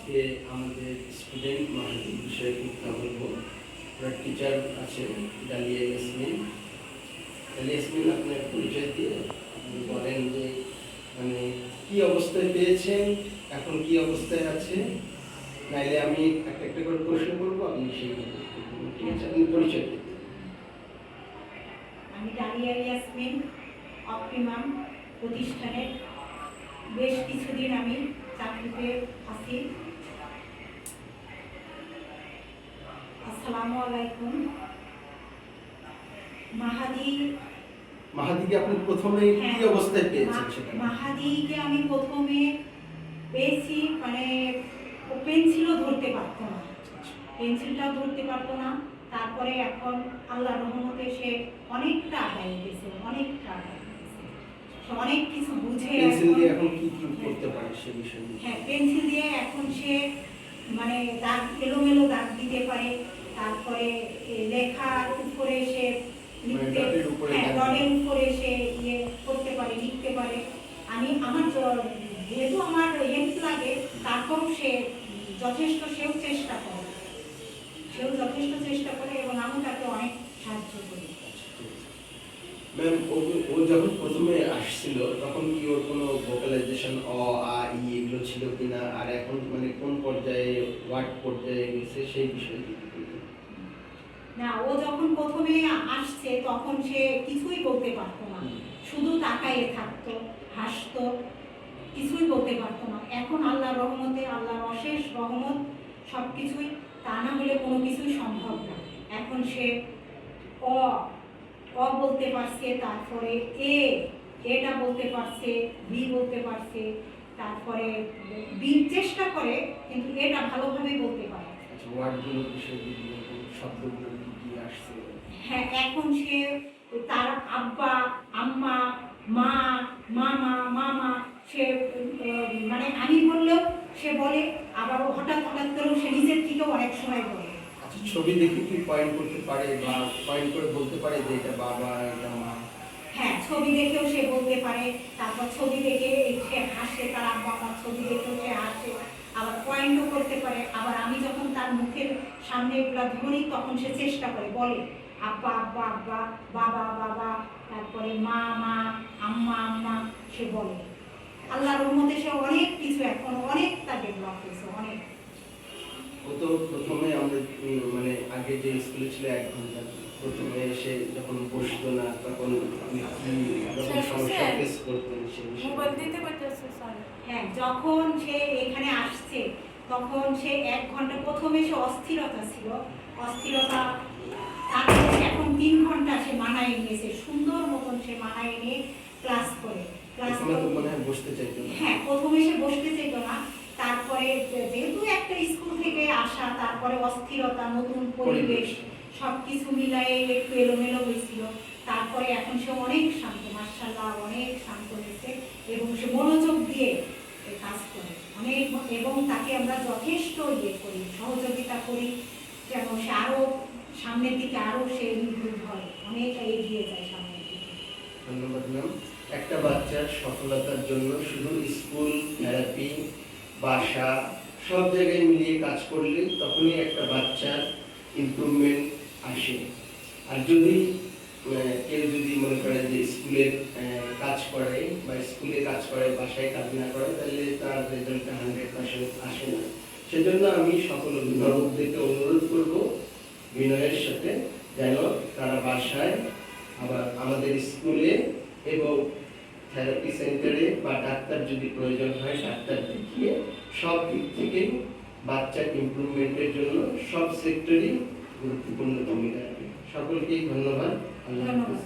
আজকে আমাদের স্টুডেন্ট মাহাদির বিষয়ে কথা বলবো। ওনার টিচার আছেন ডালিয়া ইয়াসমিন। ডালিয়া ইয়াসমিন, আপনার পরিচয় দিয়ে আপনি বলেন যে মানে কি অবস্থায় পেয়েছেন, এখন কি অবস্থায় আছে, নাইলে আমি একটা একটা করে প্রশ্ন করবো, আপনি সেইভাবে ঠিক আছে? আপনি পরিচয় দিন। আমি ডালিয়া ইয়াসমিন অপটিমাম প্রতিষ্ঠানের বেশ কিছুদিন আমি চাকরিতে আছি। আসসালামু আলাইকুম। মাহাদিকে আপনি প্রথমে কি অবস্থায় পেয়েছেন সেটা? মাহাদিকে আমি প্রথমে পেয়েছি মানে ও পেন্সিলও ধরতে পারতো না, পেন্সিলটাও ধরতে পারতো না। তারপরে এখন আল্লাহর রহমতে সে অনেকটা আগায় গেছে, অনেক কিছু বুঝে। পেন্সিল দিয়ে এখন কি কি করতে পারে সে বিষয়ে? হ্যাঁ, পেন্সিল দিয়ে এখন সে মানে দাগ এলোমেলো দাগ দিতে পারে। তারপরে লেখার উপরে সে ডটের উপরে সে ইয়ে করতে পারে, লিখতে পারে। আমার যেহেতু আমার হেল্প লাগে, তারপরও সে যথেষ্ট চেষ্টা করে এবং আমি তাকে অনেক সাহায্য করি। ম্যাম, ও যখন প্রথমে আসছিল তখন কি ওর কোনো ভোকালাইজেশন আ ই এগুলো ছিল কিনা, আর এখন মানে কোন পর্যায়ে ওয়ার্ড পর্যায়ে গেছে সেই বিষয়ে না, ও যখন প্রথমে আসছে তখন সে কিছুই বলতে পারতো না, শুধু তাকাইয়ে থাকতো, হাসতো, কিছুই বলতে পারতো না। এখন আল্লাহর রহমতে, আল্লাহর অশেষ রহমত, সবকিছুই, তা না হলে কোনো কিছুই সম্ভব না। এখন সে অ বলতে পারছে, তারপরে এটা বলতে পারছে, বি বলতে পারছে, তারপরে বি চেষ্টা করে কিন্তু এটা ভালোভাবে বলতে পারে। আচ্ছা, ওয়ার্ডগুলো বিষয়ে শব্দগুলো কি আসছে? হ্যাঁ, এখন সে তার আব্বা, আম্মা, মা, মামা সে মানে আমি বললেও সে বলে, আবার হঠাৎ করেও সে নিজের থেকেও অনেক সময় বলে। আচ্ছা, ছবি দেখে কি পয়েন্ট করতে পারে বা পয়েন্ট করে বলতে পারে যে এটা বাবা, এটা মা? হ্যাঁ, ছবি দেখেও সে বলতে পারে। তারপর ছবি দেখে সে হাসে, তার আব্বা আমার ছবি দেখেও সে হাসে, আবার পয়েন্টও করতে পারে। আবার আমি যখন তার মুখের সামনে এগুলা ধরি তখন সে চেষ্টা করে বলে আব্বা আব্বা আব্বা, বাবা বাবা, তারপরে মা মা, আম্মা সে বলে। আল্লাহর রহমতে সে অনেক কিছু এখন অনেকটা ডেভেলপ হয়েছে, অনেক। ও তো প্রথমে আমরা মানে আগে যে স্কুলে ছিল 1 ঘন্টা, প্রথমে এসে যখন বসতো না তখন আপনি কি সমস্যা ফেস করতেন সেই বিষয়ে? হ্যাঁ, যখন সে এখানে আসছে তখন সে 1 ঘন্টা প্রথমে সে অস্থিরতা ছিল, তারপরে এখন 3 ঘন্টা সে মানায় নিয়েছে, সুন্দর মতন সে মানায় নিয়ে ক্লাস করে। বসতে চাইতো না। হ্যাঁ, প্রথমে সে বসতে চাইতো না। তারপরে যেহেতু একটা স্কুল থেকে আসা, তারপরে অস্থিরতা, নতুন পরিবেশ, সবকিছু মিলায়ে একটু এলোমেলো হয়েছিল। তারপরে এখন সে অনেক শান্ত, মাশাআল্লাহ, অনেক শান্ত হয়েছে এবং সে মনোযোগ দিয়ে কাজ করে অনেক, এবং তাকে আমরা যথেষ্ট করি, সহযোগিতা করি যেন সে আরো সামনের দিকে আরো সে ইমপ্রুভ হয়, অনেক এগিয়ে যায় সামনের দিকে। ধন্যবাদ ম্যাম। একটা বাচ্চার সফলতার জন্য শুধু স্কুল, থেরাপি, বাসা সব জায়গায় মিলিয়ে কাজ করলে তখনই একটা বাচ্চার ইমপ্রুভমেন্ট আসে। আর যদি কেউ যদি মনে করে যে স্কুলের কাজ করে বা স্কুলে কাজ করে বাসায় কাজ না করে, তাহলে তার রেজাল্টটা 100% আসে না। সেজন্য আমি সকল অভিভাবকদেরকে অনুরোধ করব বিনয়ের সাথে যেন তারা বাসায়, আবার আমাদের স্কুলে এবং থেরাপি সেন্টারে বা ডাক্তার যদি প্রয়োজন হয় ডাক্তার দেখিয়ে সব দিক থেকে বাচ্চার ইমপ্রুভমেন্টের জন্য সব সেক্টরেই গুরুত্বপূর্ণ ভূমিকা রাখে। সকলকেই ধন্যবাদ। আল্লাহ হাফেজ।